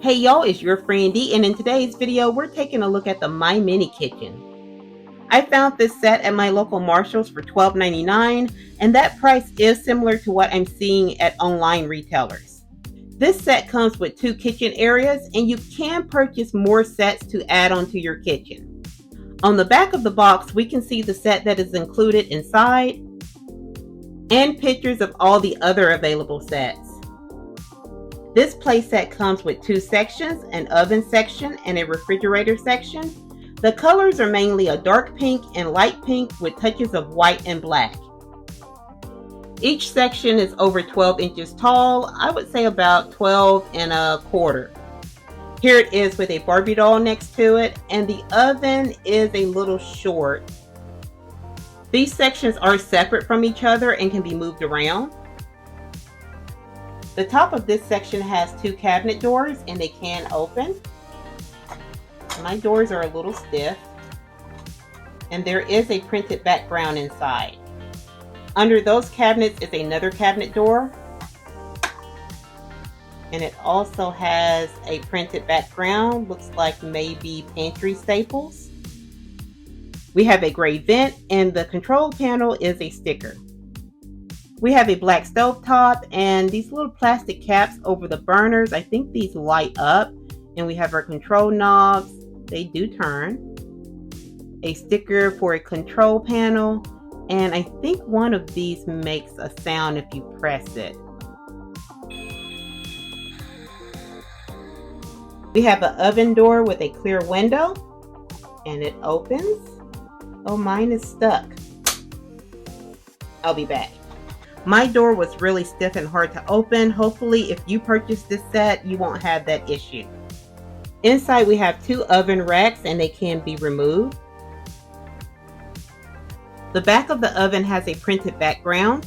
Hey y'all, it's your friend Dee, and in today's video, we're taking a look at the My Mini Kitchen. I found this set at my local Marshall's for $12.99, and that price is similar to what I'm seeing at online retailers. This set comes with 2 kitchen areas, and you can purchase more sets to add onto your kitchen. On the back of the box, we can see the set that is included inside, and pictures of all the other available sets. This playset comes with 2 sections, an oven section and a refrigerator section. The colors are mainly a dark pink and light pink with touches of white and black. Each section is over 12 inches tall, I would say about 12.25. Here it is with a Barbie doll next to it, and the oven is a little short. These sections are separate from each other and can be moved around. The top of this section has 2 cabinet doors and they can open. My doors are a little stiff. And there is a printed background inside. Under those cabinets is another cabinet door. And it also has a printed background, looks like maybe pantry staples. We have a gray vent and the control panel is a sticker. We have a black stovetop and these little plastic caps over the burners. I think these light up. And we have our control knobs. They do turn. A sticker for a control panel. And I think one of these makes a sound if you press it. We have an oven door with a clear window. And it opens. Oh, mine is stuck. I'll be back. My door was really stiff and hard to open. Hopefully, if you purchase this set, you won't have that issue. Inside, we have 2 oven racks and they can be removed. The back of the oven has a printed background.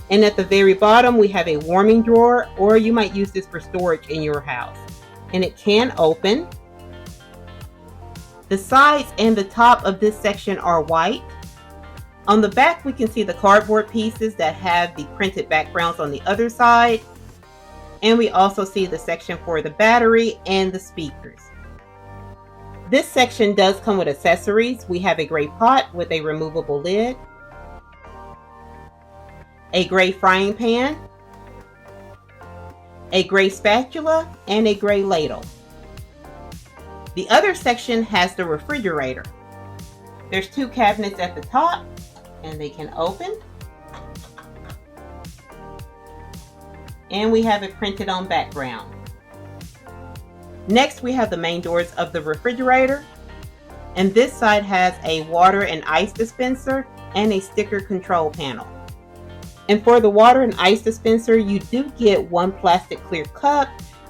And at the very bottom, we have a warming drawer, or you might use this for storage in your house. And it can open. The sides and the top of this section are white. On the back, we can see the cardboard pieces that have the printed backgrounds on the other side. And we also see the section for the battery and the speakers. This section does come with accessories. We have a gray pot with a removable lid, a gray frying pan, a gray spatula, and a gray ladle. The other section has the refrigerator. There's 2 cabinets at the top. And they can open. And we have it printed on background. Next, we have the main doors of the refrigerator. And this side has a water and ice dispenser and a sticker control panel. And for the water and ice dispenser, you do get 1 plastic clear cup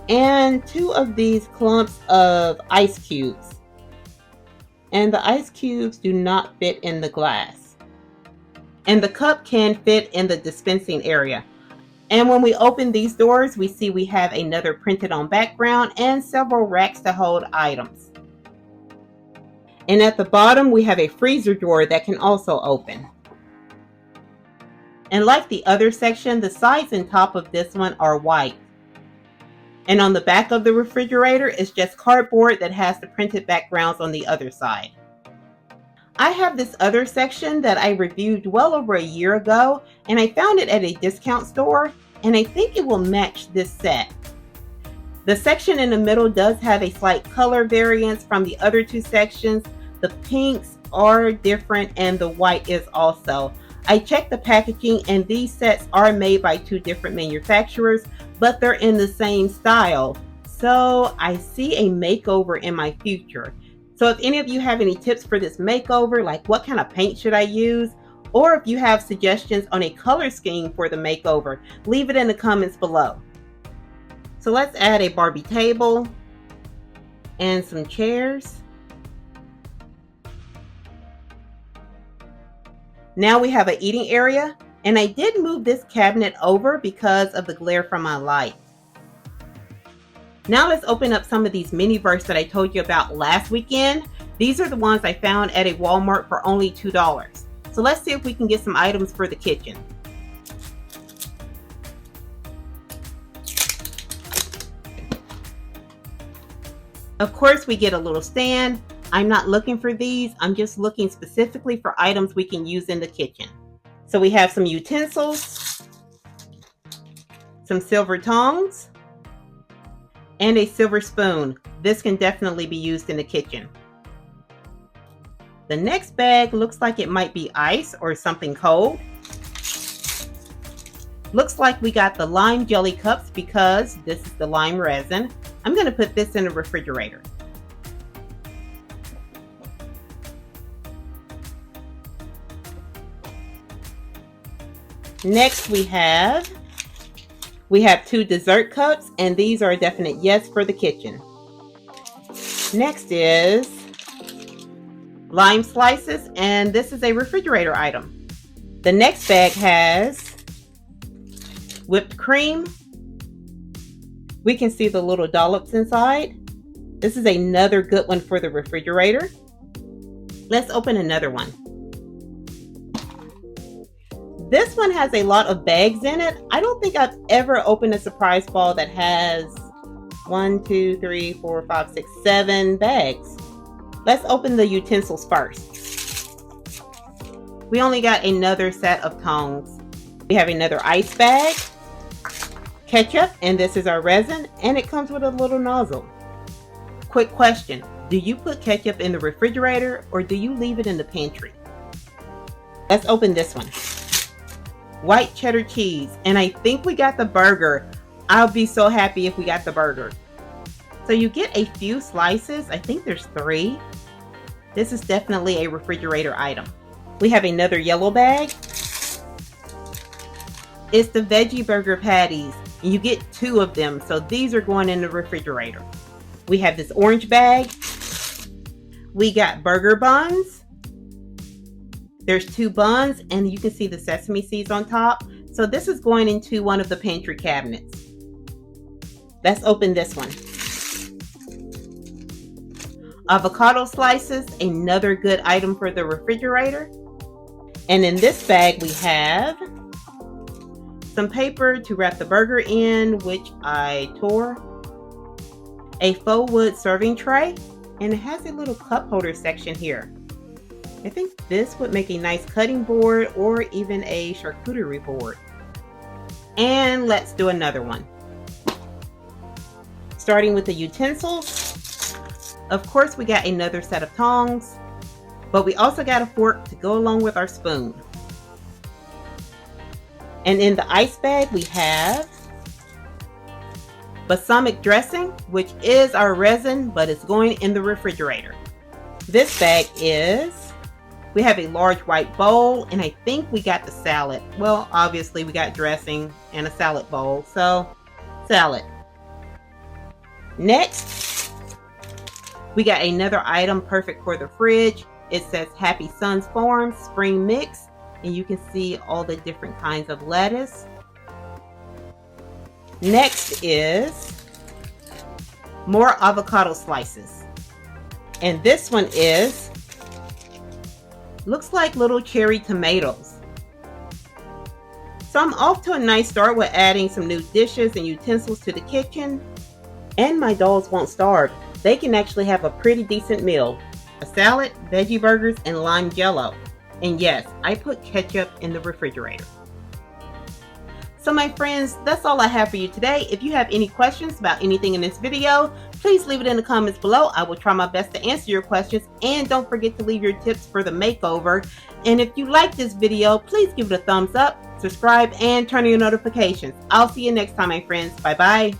and 2 of these clumps of ice cubes. And the ice cubes do not fit in the glass. And the cup can fit in the dispensing area. And when we open these doors, we see we have another printed on background and several racks to hold items. And at the bottom, we have a freezer drawer that can also open. And like the other section, the sides and top of this one are white. And on the back of the refrigerator is just cardboard that has the printed backgrounds on the other side. I have this other section that I reviewed well over a year ago, and I found it at a discount store, and I think it will match this set. The section in the middle does have a slight color variance from the other 2 sections. The pinks are different and the white is also. I checked the packaging and these sets are made by 2 different manufacturers, but they're in the same style. So I see a makeover in my future. So if any of you have any tips for this makeover, like what kind of paint should I use? Or if you have suggestions on a color scheme for the makeover, leave it in the comments below. So let's add a Barbie table and some chairs. Now we have an eating area, and I did move this cabinet over because of the glare from my light. Now let's open up some of these mini verses that I told you about last weekend. These are the ones I found at a Walmart for only $2. So let's see if we can get some items for the kitchen. Of course, we get a little stand. I'm not looking for these. I'm just looking specifically for items we can use in the kitchen. So we have some utensils, some silver tongs, and a silver spoon. This can definitely be used in the kitchen. The next bag looks like it might be ice or something cold. Looks like we got the lime jelly cups because this is the lime resin. I'm going to put this in the refrigerator. Next we have 2 dessert cups, and these are a definite yes for the kitchen. Next is lime slices, and this is a refrigerator item. The next bag has whipped cream. We can see the little dollops inside. This is another good one for the refrigerator. Let's open another one. This one has a lot of bags in it. I don't think I've ever opened a surprise ball that has 1, 2, 3, 4, 5, 6, 7 bags. Let's open the utensils first. We only got another set of tongs. We have another ice bag, ketchup, and this is our resin, and it comes with a little nozzle. Quick question, do you put ketchup in the refrigerator or do you leave it in the pantry? Let's open this one. White cheddar cheese, and I think we got the burger. I'll be so happy if we got the burger. So you get a few slices. I think there's 3. This is definitely a refrigerator item. We have another yellow bag. It's the veggie burger patties. You get 2 of them, so these are going in the refrigerator. We have this orange bag. We got burger buns. There's 2 buns, and you can see the sesame seeds on top. So this is going into one of the pantry cabinets. Let's open this one. Avocado slices, another good item for the refrigerator. And in this bag we have some paper to wrap the burger in, which I tore. A faux wood serving tray, and it has a little cup holder section here. I think this would make a nice cutting board or even a charcuterie board. And let's do another one. Starting with the utensils. Of course, we got another set of tongs, but we also got a fork to go along with our spoon. And in the ice bag, we have balsamic dressing, which is our resin, but it's going in the refrigerator. This bag is, we have a large white bowl, and I think we got the salad. Well, obviously we got dressing and a salad bowl, so salad. Next, we got another item perfect for the fridge. It says Happy Sons Farm Spring Mix, and you can see all the different kinds of lettuce. Next is more avocado slices. And this one is, looks like little cherry tomatoes. So I'm off to a nice start with adding some new dishes and utensils to the kitchen. And my dolls won't starve. They can actually have a pretty decent meal. A salad, veggie burgers, and lime jello. And yes, I put ketchup in the refrigerator. So my friends, that's all I have for you today. If you have any questions about anything in this video, please leave it in the comments below. I will try my best to answer your questions. And don't forget to leave your tips for the makeover. And if you like this video, please give it a thumbs up, subscribe, and turn on your notifications. I'll see you next time, my friends. Bye-bye.